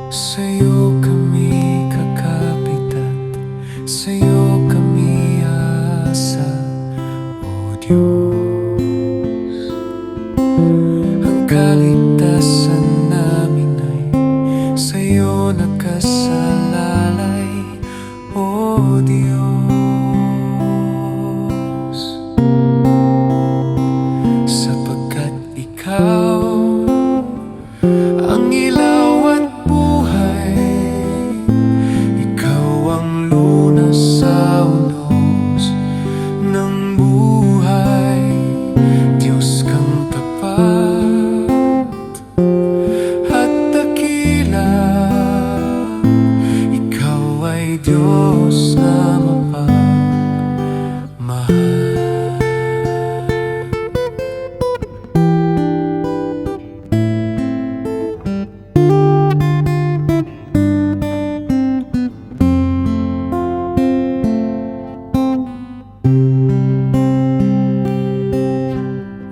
Sa'yo kami kakapit at sa'yo kami aasa, O Diyos. Ang kaligtasan namin ay sa'yo nakasalalay, O Diyos. Sapagkat Ikaw ang ilaw at buhay, Ikaw ang lunas sa unos ng buhay. Diyos kang tapat at dakila, Ikaw ay Diyos na mapagmahal.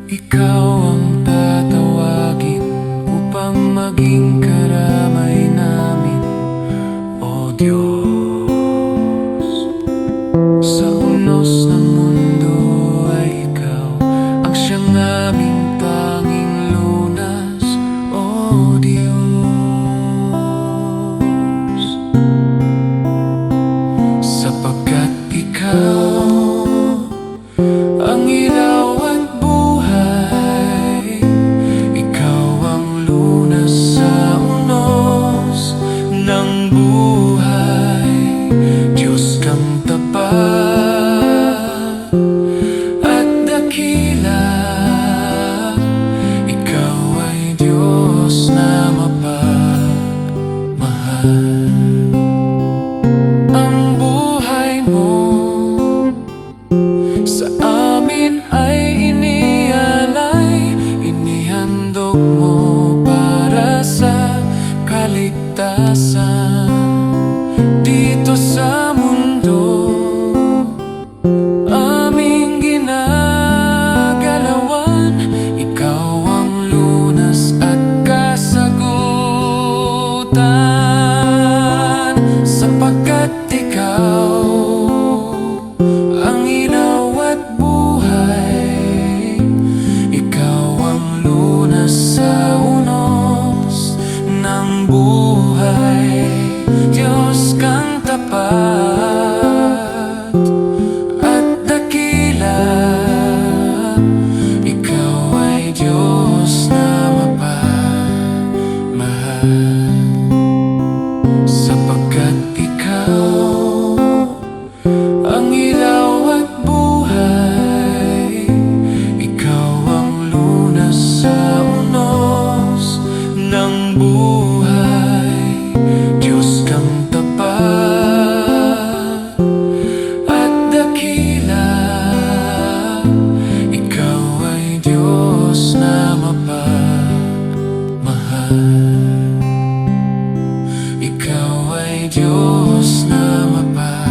Ikaw ang tatawagin upang maging karamay namin, O Diyos. Sa unos ng mundo ay Ikaw ang siyang aming tanging lunas, O Diyos. Sapagkat Ikaw ang ilaw at buhay, Ikaw ang lunas sa unos ng buhay. Diyos kang tapat at dakila, Ikaw ay Diyos na mapagmahal. Ang buhay mo sa amin ay inialay, inihandog mo para sa kaligtasan dito sa mundo. Aming ginagalawan, Ikaw ang lunas at kasagutan. Sapagkat Ikaw ang ilaw at buhay, Ikaw ang lunas sa unos ng buhay. Diyos kang tapat at dakila, Ikaw ay Diyos na mapagmahal. Sapagkat Ikaw ang ilaw at buhay, Ikaw ang lunas sa unos ng buhay. Diyos kang tapat at dakila, Ikaw ay Diyos na mapagmahal. Ikaw ay Diyos na mapagmahal.